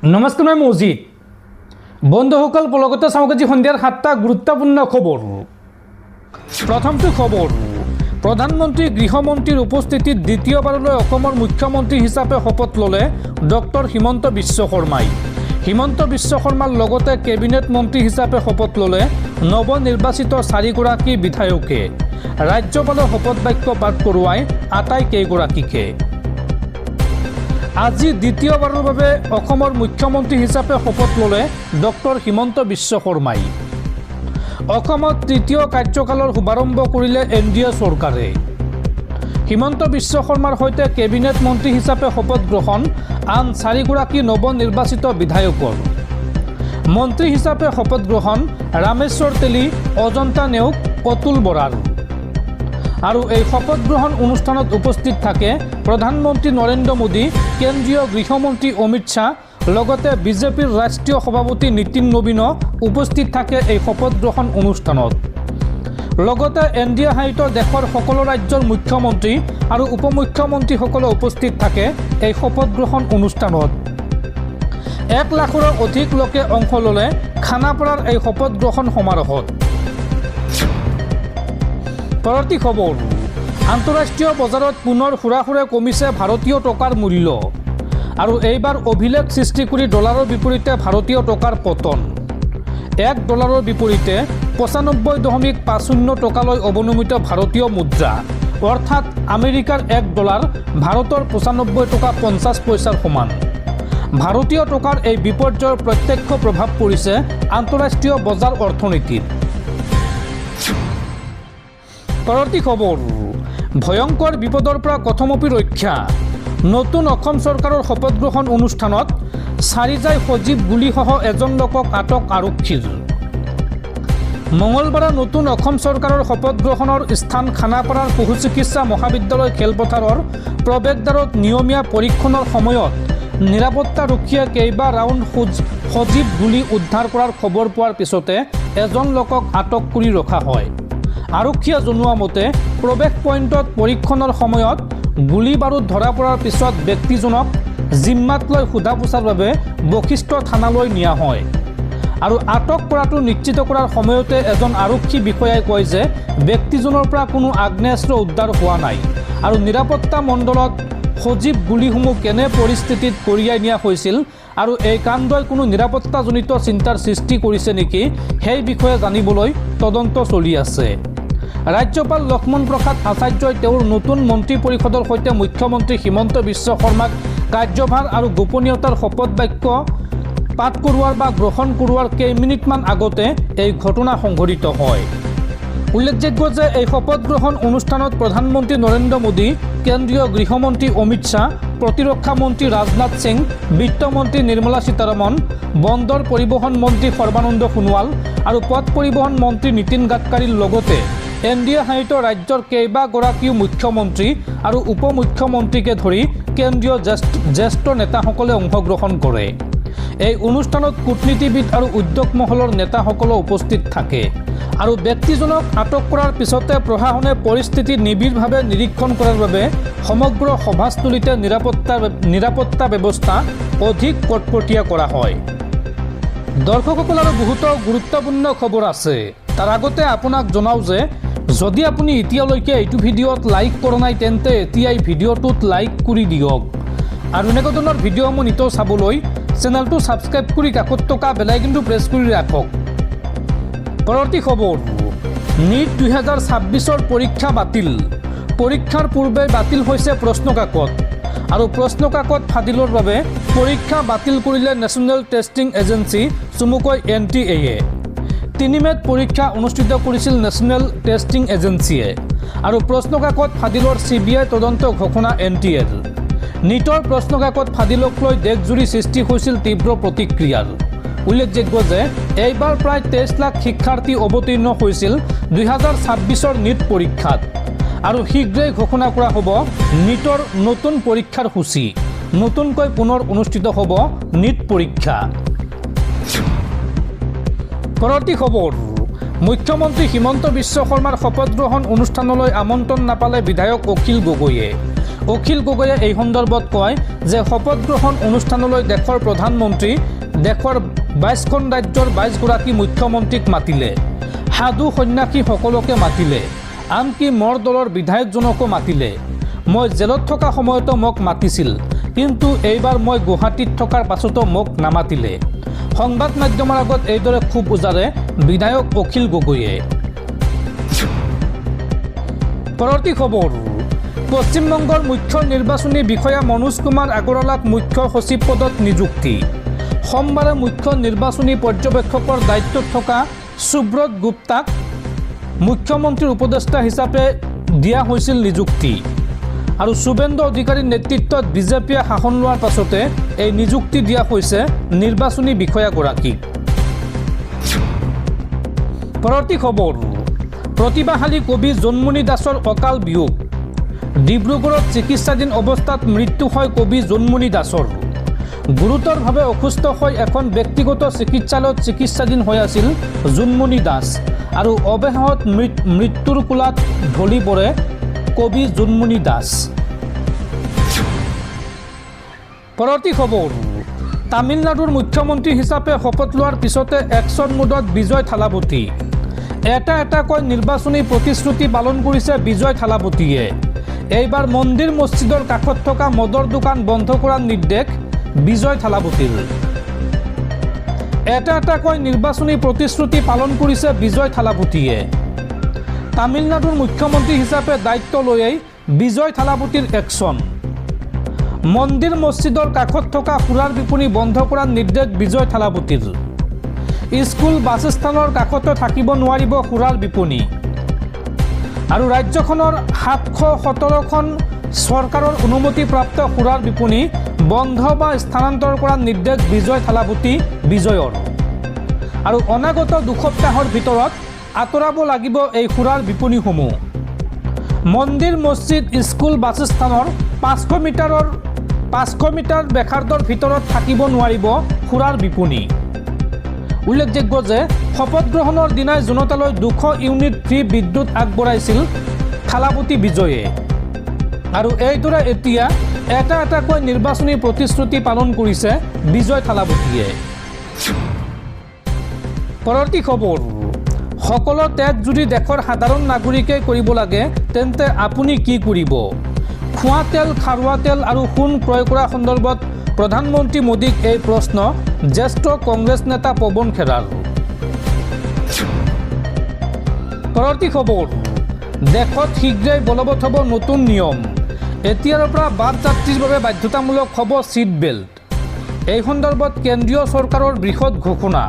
নমস্কাৰ, মই মজিদ। বন্ধুসকল, পলকতে চাওক আজি সন্ধিয়াৰ 7টা গুৰুত্বপূৰ্ণ খবৰ। প্ৰথমটো খবৰ, প্ৰধানমন্ত্ৰী গৃহমন্ত্ৰীৰ উপস্থিতিত দ্বিতীয়বাৰলৈ অসমৰ মুখ্যমন্ত্ৰী হিচাপে শপত ল'লে ডক্টৰ হিমন্ত বিশ্ব শৰ্মাই। হিমন্ত বিশ্ব শৰ্মাৰ লগতে কেবিনেট মন্ত্ৰী হিচাপে শপত ল'লে নৱনিৰ্বাচিত 4গৰাকী বিধায়কে। ৰাজ্যপালৰ শপত বাক্য পাঠ কৰোৱাই আটাইকেইগৰাকীকে। আজি দ্বিতীয়বাৰৰ বাবে অসমৰ মুখ্যমন্ত্ৰী হিচাপে শপত ল'লে ডক্টৰ হিমন্ত বিশ্ব শৰ্মাই। অসমত তৃতীয় কাৰ্যকালৰ শুভাৰম্ভ কৰিলে NDA চৰকাৰে। হিমন্ত বিশ্ব শৰ্মাৰ সৈতে কেবিনেট মন্ত্ৰী হিচাপে শপত গ্ৰহণ আন 4গৰাকী নৱনিৰ্বাচিত বিধায়কৰ। মন্ত্ৰী হিচাপে শপত গ্ৰহণ ৰামেশ্বৰ তেলী, অজন্তা নেওগ, অতুল বৰাৰ। আৰু এই শপত গ্ৰহণ অনুষ্ঠানত উপস্থিত থাকে প্ৰধানমন্ত্ৰী নৰেন্দ্ৰ মোদী, কেন্দ্ৰীয় গৃহমন্ত্ৰী অমিত শ্বাহ, লগতে বিজেপিৰ ৰাষ্ট্ৰীয় সভাপতি নীতিন নবীনো উপস্থিত থাকে এই শপত গ্ৰহণ অনুষ্ঠানত। লগতে NDA শাসিত দেশৰ সকলো ৰাজ্যৰ মুখ্যমন্ত্ৰী আৰু উপমুখ্যমন্ত্ৰীসকলে উপস্থিত থাকে এই শপত গ্ৰহণ অনুষ্ঠানত। 1 লাখৰো অধিক লোকে অংশ ল'লে খানাপাৰাৰ এই শপত গ্ৰহণ সমাৰোহত। পৰৱৰ্তী খবৰ, আন্তঃৰাষ্ট্ৰীয় বজাৰত পুনৰ হুৰাহুৰে কমিছে ভাৰতীয় টকাৰ মূল্য। আৰু এইবাৰ অভিলেখ সৃষ্টি কৰি ডলাৰৰ বিপৰীতে ভাৰতীয় টকাৰ পতন। $1 বিপৰীতে 95.50 টকালৈ অৱনমিত ভাৰতীয় মুদ্ৰা, অৰ্থাৎ আমেৰিকাৰ $1 ভাৰতৰ 95 টকা 50 পইচাৰ সমান। ভাৰতীয় টকাৰ এই বিপৰ্যয়ৰ প্ৰত্যক্ষ প্ৰভাৱ পৰিছে আন্তঃৰাষ্ট্ৰীয় বজাৰ অৰ্থনীতিত। পৰৱৰ্তী খবৰ, ভয়ংকৰ বিপদৰ পৰা কথমপি ৰক্ষা। নতুন অসম চৰকাৰৰ শপত গ্ৰহণ অনুষ্ঠানত চাৰিজাই সজীৱ গুলীসহ এজন লোকক আটক আৰক্ষীৰ। মঙলবাৰে নতুন অসম চৰকাৰৰ শপত গ্ৰহণৰ স্থান খানাপাৰাৰ পশু চিকিৎসা মহাবিদ্যালয় খেলপথাৰৰ প্ৰৱেশদ্বাৰত নিয়মীয়া পৰীক্ষণৰ সময়ত নিৰাপত্তাৰক্ষীয়ে কেইবা ৰাউণ্ড সজীৱ গুলী উদ্ধাৰ কৰাৰ খবৰ পোৱাৰ পিছতে এজন লোকক আটক কৰি ৰখা হয়। আৰক্ষীয়ে জনোৱা মতে প্ৰৱেশ পইণ্টত পৰীক্ষণৰ সময়ত গুলী বাৰুদ ধৰা পৰাৰ পিছত ব্যক্তিজনক জিম্মাত লৈ সোধা পোছাৰ বাবে বশিষ্ঠ থানালৈ নিয়া হয়। আৰু আটক কৰাটো নিশ্চিত কৰাৰ সময়তে এজন আৰক্ষী বিষয়াই কয় যে ব্যক্তিজনৰ পৰা কোনো আগ্নেয়াস্ত্ৰ উদ্ধাৰ হোৱা নাই আৰু নিৰাপত্তা মণ্ডলত সজীৱ গুলীসমূহ কেনে পৰিস্থিতিত কঢ়িয়াই নিয়া হৈছিল আৰু এই কাণ্ডই কোনো নিৰাপত্তাজনিত চিন্তাৰ সৃষ্টি কৰিছে নেকি সেই বিষয়ে জানিবলৈ তদন্ত চলি আছে। ৰাজ্যপাল লক্ষ্মণ প্ৰসাদ আচাৰ্যই তেওঁৰ নতুন মন্ত্ৰী পৰিষদৰ সৈতে মুখ্যমন্ত্ৰী হিমন্ত বিশ্ব শৰ্মাক কাৰ্যভাৰ আৰু গোপনীয়তাৰ শপত বাক্য পাঠ কৰোৱাৰ বা গ্ৰহণ কৰোৱাৰ কেইমিনিটমান আগতে এই ঘটনা সংঘটিত হয়। উল্লেখযোগ্য যে এই শপত গ্ৰহণ অনুষ্ঠানত প্ৰধানমন্ত্ৰী নৰেন্দ্ৰ মোদী, কেন্দ্ৰীয় গৃহমন্ত্ৰী অমিত শ্বাহ, প্ৰতিৰক্ষা মন্ত্ৰী ৰাজনাথ সিং, বিত্তমন্ত্ৰী নিৰ্মলা সীতাৰমণ, বন্দৰ পৰিবহণ মন্ত্ৰী সৰ্বানন্দ সোণোৱাল আৰু পথ পৰিবহণ মন্ত্ৰী নীতিন গাডকাৰীৰ লগতে NDA শাসিত ৰাজ্যৰ কেইবাগৰাকীও মুখ্যমন্ত্ৰী আৰু উপমুখ্যমন্ত্ৰীকে ধৰি কেন্দ্ৰীয় জ্যেষ্ঠ নেতাসকলে অংশগ্ৰহণ কৰে। এই অনুষ্ঠানত কূটনীতিবিদ আৰু উদ্যোগ মহলৰ নেতাসকলো উপস্থিত থাকে। আৰু ব্যক্তিজনক আটক কৰাৰ পিছতে প্ৰশাসনে পৰিস্থিতি নিবিড়ভাৱে নিৰীক্ষণ কৰাৰ বাবে সমগ্ৰ সভাস্থলীতে নিৰাপত্তা ব্যৱস্থা অধিক কটকটীয়া কৰা হয়। দৰ্শকসকল, আৰু বহুতো গুৰুত্বপূৰ্ণ খবৰ আছে। তাৰ আগতে আপোনাক জনাওঁ যে যদি আপুনি এতিয়ালৈকে এইটো ভিডিঅ'ত লাইক কৰা নাই তেন্তে এতিয়াই ভিডিঅ'টোত লাইক কৰি দিয়ক। আৰু এনেকুৱা ধৰণৰ ভিডিঅ'সমূহ নিতৌ চাবলৈ চেনেলটো ছাবস্ক্ৰাইব কৰি কাষত থকা বেল আইকনটো প্ৰেছ কৰি ৰাখক। পৰৱৰ্তী খবৰ, NEET 2026ৰ পৰীক্ষা বাতিল। পৰীক্ষাৰ পূৰ্বে বাতিল হৈছে প্ৰশ্নকাকত। আৰু প্ৰশ্নকাকত ফাদিলৰ বাবে পৰীক্ষা বাতিল কৰিলে নেশ্যনেল টেষ্টিং এজেঞ্চি, চমুকৈ NTA। 3 মে'ত পৰীক্ষা অনুষ্ঠিত কৰিছিল নেশ্যনেল টেষ্টিং এজেঞ্চিয়ে। আৰু প্ৰশ্নকাকত ফাদিলৰ CBI তদন্ত ঘোষণা NTAৰ। NEETৰ প্ৰশ্নকাকত ফাদিলক লৈ দেশজুৰি সৃষ্টি হৈছিল তীব্ৰ প্ৰতিক্ৰিয়াৰ। উল্লেখযোগ্য যে এইবাৰ প্ৰায় 23 লাখ শিক্ষাৰ্থী অৱতীৰ্ণ হৈছিল 2026ৰ NEET পৰীক্ষাত। আৰু শীঘ্ৰেই ঘোষণা কৰা হ'ব NEETৰ নতুন পৰীক্ষাৰ সূচী। নতুনকৈ পুনৰ অনুষ্ঠিত হ'ব NEET পৰীক্ষা। পৰৱৰ্তী খবৰ, মুখ্যমন্ত্ৰী হিমন্ত বিশ্ব শৰ্মাৰ শপত গ্ৰহণ অনুষ্ঠানলৈ আমন্ত্ৰণ নাপালে বিধায়ক অখিল গগৈয়ে। অখিল গগৈয়ে এই সন্দৰ্ভত কয় যে শপত গ্ৰহণ অনুষ্ঠানলৈ দেশৰ প্ৰধানমন্ত্ৰী দেশৰ 22খন ৰাজ্যৰ 22গৰাকী মুখ্যমন্ত্ৰীক মাতিলে, সাধু সন্যাসী সকলোকে মাতিলে, আনকি মোৰ দলৰ বিধায়কজনকো মাতিলে। মই জেলত থকা সময়তো মোক মাতিছিল, কিন্তু এইবাৰ মই গুৱাহাটীত থকাৰ পাছতো মোক নামাতিলে। সংবাদ মাধ্যমৰ আগত এইদৰে ক্ষোভ উজাৰে বিধায়ক অখিল গগৈয়ে। পৰৱৰ্তী খবৰ, পশ্চিমবংগৰ মুখ্য নিৰ্বাচনী বিষয়া মনোজ কুমাৰ আগৰৱালাক মুখ্য সচিব পদত নিযুক্তি। সোমবাৰে মুখ্য নিৰ্বাচনী পৰ্যবেক্ষকৰ দায়িত্বত থকা সুব্ৰত গুপ্তাক মুখ্যমন্ত্ৰীৰ উপদেষ্টা হিচাপে দিয়া হৈছিল নিযুক্তি। আৰু শুভেন্দু অধিকাৰীৰ নেতৃত্বত বিজেপিয়ে শাসন লোৱাৰ পাছতে এই নিযুক্তি দিয়া হৈছে নিৰ্বাচনী বিষয়াগৰাকীক। পৰৱৰ্তী খবৰ, প্ৰতিভাশালী কবি জোনমণি দাসৰ অকাল বিয়োগ। ডিব্ৰুগড়ত চিকিৎসাধীন অৱস্থাত মৃত্যু হয় কবি জোনমণি দাসৰ। গুৰুতৰভাৱে অসুস্থ হৈ এখন ব্যক্তিগত চিকিৎসালয়ত চিকিৎসাধীন হৈ আছিল জোনমণি দাস আৰু অৱশেষত মৃত্যুৰ কোলাত ঢলি পৰে কবি জোনমণি দাস। পৰৱৰ্তী খবৰ, তামিলনাডুৰ মুখ্যমন্ত্ৰী হিচাপে শপত লোৱাৰ পিছতে একশ্যন মোডত বিজয় থালাপতি। এটা এটাকৈ নিৰ্বাচনী প্ৰতিশ্ৰুতি পালন কৰিছে বিজয় থালাপতিয়ে। এইবাৰ মন্দিৰ মছজিদৰ কাষত থকা মদৰ দোকান বন্ধ কৰাৰ নিৰ্দেশ বিজয় থালাপতিৰ। এটা এটাকৈ নিৰ্বাচনী প্ৰতিশ্ৰুতি পালন কৰিছে বিজয় থালাপতিয়ে। তামিলনাডুৰ মুখ্যমন্ত্ৰী হিচাপে দায়িত্ব লৈয়েই বিজয় থালাপতিৰ একশ্যন। মন্দিৰ মছজিদৰ কাষত থকা সুৰাৰ বিপণী বন্ধ কৰাৰ নিৰ্দেশ বিজয় থালাপতিৰ। স্কুল বাছস্থানৰ কাষতে থাকিব নোৱাৰিব সুৰাৰ বিপণী। আৰু ৰাজ্যখনৰ 717খন চৰকাৰৰ অনুমতিপ্ৰাপ্ত সুৰাৰ বিপণী বন্ধ বা স্থানান্তৰ কৰাৰ নিৰ্দেশ বিজয় থালাপতি বিজয়ৰ। আৰু অনাগত 2 সপ্তাহৰ ভিতৰত আঁতৰাব লাগিব এই সুৰাৰ বিপণীসমূহ। মন্দিৰ মছজিদ স্কুল বাছস্থানৰ 500 মিটাৰ ব্যাসাৰ্ধৰ ভিতৰত থাকিব নোৱাৰিব সুৰাৰ বিপণী। উল্লেখযোগ্য যে শপত গ্ৰহণৰ দিনাই জনতালৈ 200 ইউনিট ফ্ৰী বিদ্যুৎ আগবঢ়াইছিল থালাপতি বিজয়ে। আৰু এইদৰে এতিয়া এটা এটাকৈ নিৰ্বাচনী প্ৰতিশ্ৰুতি পালন কৰিছে বিজয় থালাপতিয়ে। পৰৱৰ্তী খবৰ, সকলো ত্যাগ যদি দেশৰ সাধাৰণ নাগৰিকে কৰিব লাগে তেন্তে আপুনি কি কৰিব? খোৱা তেল, খাৰুৱা তেল আৰু সোণ ক্ৰয় কৰা সন্দৰ্ভত প্ৰধানমন্ত্ৰী মোদীক এই প্ৰশ্ন জ্যেষ্ঠ কংগ্ৰেছ নেতা পৱন খেৰাৰ। পৰৱৰ্তী খবৰ, দেশত শীঘ্ৰেই বলবৎ হ'ব নতুন নিয়ম। এতিয়াৰ পৰা বাছ যাত্ৰীৰ বাবে বাধ্যতামূলক হ'ব ছিট বেল্ট। এই সন্দৰ্ভত কেন্দ্ৰীয় চৰকাৰৰ বৃহৎ ঘোষণা।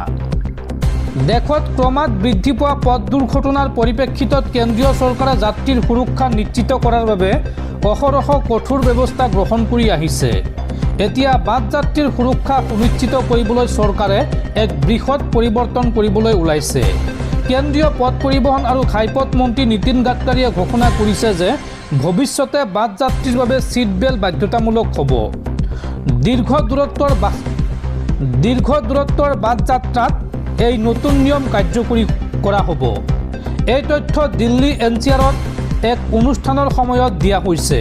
দেশত ক্ৰমাৎ বৃদ্ধি পোৱা পথ দুৰ্ঘটনাৰ পৰিপ্ৰেক্ষিতত কেন্দ্ৰীয় চৰকাৰে যাত্ৰীৰ সুৰক্ষা নিশ্চিত কৰাৰ বাবে অহৰহ কঠোৰ ব্যৱস্থা গ্ৰহণ কৰি আহিছে। এতিয়া বাছ যাত্ৰীৰ সুৰক্ষা সুনিশ্চিত কৰিবলৈ চৰকাৰে এক বৃহৎ পৰিৱৰ্তন কৰিবলৈ ওলাইছে। কেন্দ্ৰীয় পথ পৰিবহণ আৰু ঘাইপথ মন্ত্ৰী নীতিন গাডকাৰীয়ে ঘোষণা কৰিছে যে ভৱিষ্যতে বাছ যাত্ৰীৰ বাবে ছিট বেল্ট বাধ্যতামূলক হ'ব। দীৰ্ঘ দূৰত্বৰ বাছ যাত্ৰাত এই নতুন নিয়ম কাৰ্যকৰী কৰা হ'ব। এই তথ্য দিল্লী NCRত এক অনুষ্ঠানৰ সময়ত দিয়া হৈছে।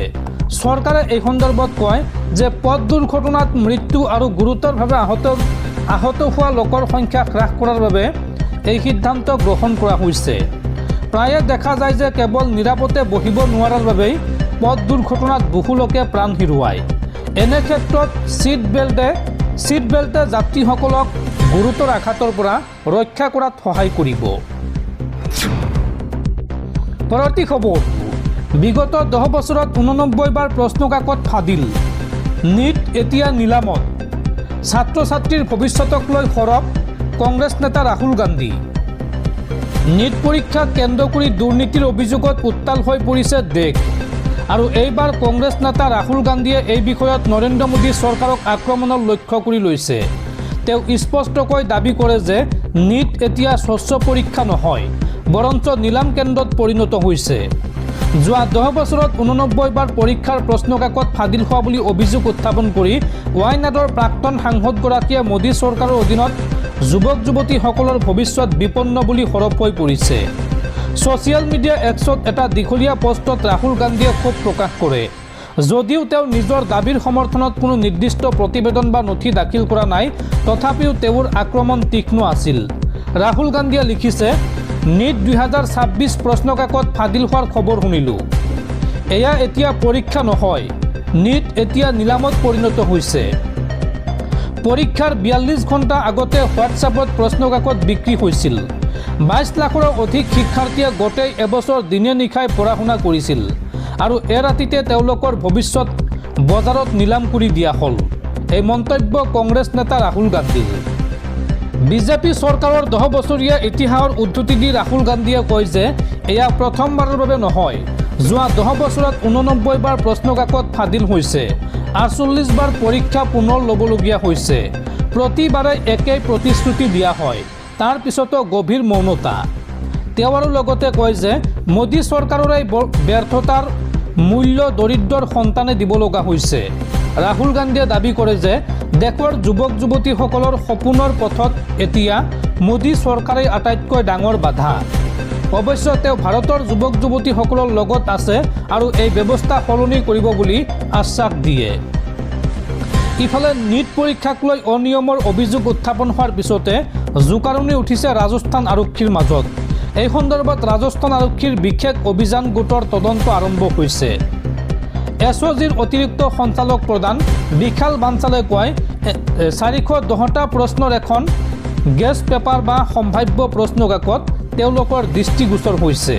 চৰকাৰে এই সন্দৰ্ভত কয় যে পথ দুৰ্ঘটনাত মৃত্যু আৰু গুৰুতৰভাৱে আহত হোৱা লোকৰ সংখ্যা হ্ৰাস কৰাৰ বাবে এই সিদ্ধান্ত গ্ৰহণ কৰা হৈছে। প্ৰায়ে দেখা যায় যে কেৱল নিৰাপদে বহিব নোৱাৰাৰ বাবেই পথ দুৰ্ঘটনাত বহু লোকে প্ৰাণ হেৰুৱায়। এনে ক্ষেত্ৰত ছিট বেল্টে যাত্ৰীসকলক গুৰুতৰ আঘাতৰ পৰা ৰক্ষা কৰাত সহায় কৰিব। পৰৱৰ্তী খবৰ, বিগত 10 বছৰত 89 বাৰ প্ৰশ্নকাকত ফাদিল। নীট এতিয়া নিলামত। ছাত্ৰ ছাত্ৰীৰ ভৱিষ্যতক লৈ সৰব কংগ্ৰেছ নেতা ৰাহুল গান্ধী। নীট পৰীক্ষাক কেন্দ্ৰ কৰি দুৰ্নীতিৰ অভিযোগত উত্তাল হৈ পৰিছে দেশ। আৰু এইবাৰ কংগ্ৰেছ নেতা ৰাহুল গান্ধীয়ে এই বিষয়ত নৰেন্দ্ৰ মোদী চৰকাৰক আক্ৰমণৰ লক্ষ্য কৰি লৈছে। তেওঁ স্পষ্টকৈ দাবী কৰে যে নীট এতিয়া স্বচ্ছ পৰীক্ষা নহয়, বৰঞ্চ নিলাম কেন্দ্ৰত পৰিণত হৈছে। যোৱা 10 বছৰত 89 বাৰ পৰীক্ষাৰ প্ৰশ্নকাকত ফাদিল হোৱা বুলি অভিযোগ উত্থাপন কৰি ৱাইনাডৰ প্ৰাক্তন সাংসদগৰাকীয়ে মোদী চৰকাৰৰ অধীনত যুৱক যুৱতীসকলৰ ভৱিষ্যত বিপন্ন বুলি সৰব হৈ পৰিছে। ছ'চিয়েল মিডিয়া এক্সত এটা দীঘলীয়া পোষ্টত ৰাহুল গান্ধীয়ে ক্ষোভ প্ৰকাশ কৰে। যদিও তেওঁ নিজৰ দাবীৰ সমৰ্থনত কোনো নিৰ্দিষ্ট প্ৰতিবেদন বা নথি দাখিল কৰা নাই, তথাপিও তেওঁৰ আক্ৰমণ তীক্ষ্ণ আছিল। ৰাহুল গান্ধীয়ে লিখিছে, নিট 2026 প্ৰশ্নকাকত ফাদিল হোৱাৰ খবৰ শুনিলোঁ। এয়া এতিয়া পৰীক্ষা নহয়, নিট এতিয়া নিলামত পৰিণত হৈছে। পৰীক্ষাৰ 42 ঘণ্টা আগতে হোৱাটছআপত প্ৰশ্নকাকত বিক্ৰী হৈছিল। 22 লাখৰো অধিক শিক্ষাৰ্থীয়ে গোটেই এবছৰ দিনে নিশাই পঢ়া শুনা কৰিছিল আৰু ৰাতিতে তেওঁলোকৰ ভৱিষ্যত বজাৰত নিলাম কৰি দিয়া হ'ল। এই মন্তব্য কংগ্ৰেছ নেতা ৰাহুল গান্ধীৰ। বিজেপি চৰকাৰৰ 10 বছৰীয়া ইতিহাসৰ উদ্ধৃতি দি ৰাহুল গান্ধীয়ে কয় যে এয়া প্ৰথমবাৰৰ বাবে নহয়। যোৱা 10 বছৰত 89 বাৰ প্ৰশ্নকাকত ফাদিল হৈছে, 48 বাৰ পৰীক্ষা পুনৰ ল'বলগীয়া হৈছে। প্ৰতিবাৰে একেই প্ৰতিশ্ৰুতি দিয়া হয়, তাৰ পিছতো গভীৰ মৌনতা। তেওঁ আৰু লগতে কয় যে মোদী চৰকাৰৰ এই ব্যৰ্থতাৰ মূল্য দৰিদ্ৰৰ সন্তানে দিব লগা হৈছে। ৰাহুল গান্ধীয়ে দাবী কৰে যে দেশৰ যুৱক যুৱতীসকলৰ সপোনৰ পথত এতিয়া মোদী চৰকাৰেই আটাইতকৈ ডাঙৰ বাধা। অৱশ্যে তেওঁ ভাৰতৰ যুৱক যুৱতীসকলৰ লগত আছে আৰু এই ব্যৱস্থা সলনি কৰিব বুলি আশ্বাস দিয়ে। ইফালে নিট পৰীক্ষাক লৈ অনিয়মৰ অভিযোগ উত্থাপন হোৱাৰ পিছতে জোকাৰণি উঠিছে ৰাজস্থান আৰক্ষীৰ মাজত। এই সন্দৰ্ভত ৰাজস্থান আৰক্ষীৰ বিশেষ অভিযান গোটৰ তদন্ত আৰম্ভ হৈছে। এছঅ'জিৰ অতিৰিক্ত সঞ্চালক প্ৰধান বিশাল বানচালে কয়, 410টা প্ৰশ্নৰ এখন গেছ পেপাৰ বা সম্ভাৱ্য প্ৰশ্নকাকত তেওঁলোকৰ দৃষ্টিগোচৰ হৈছে।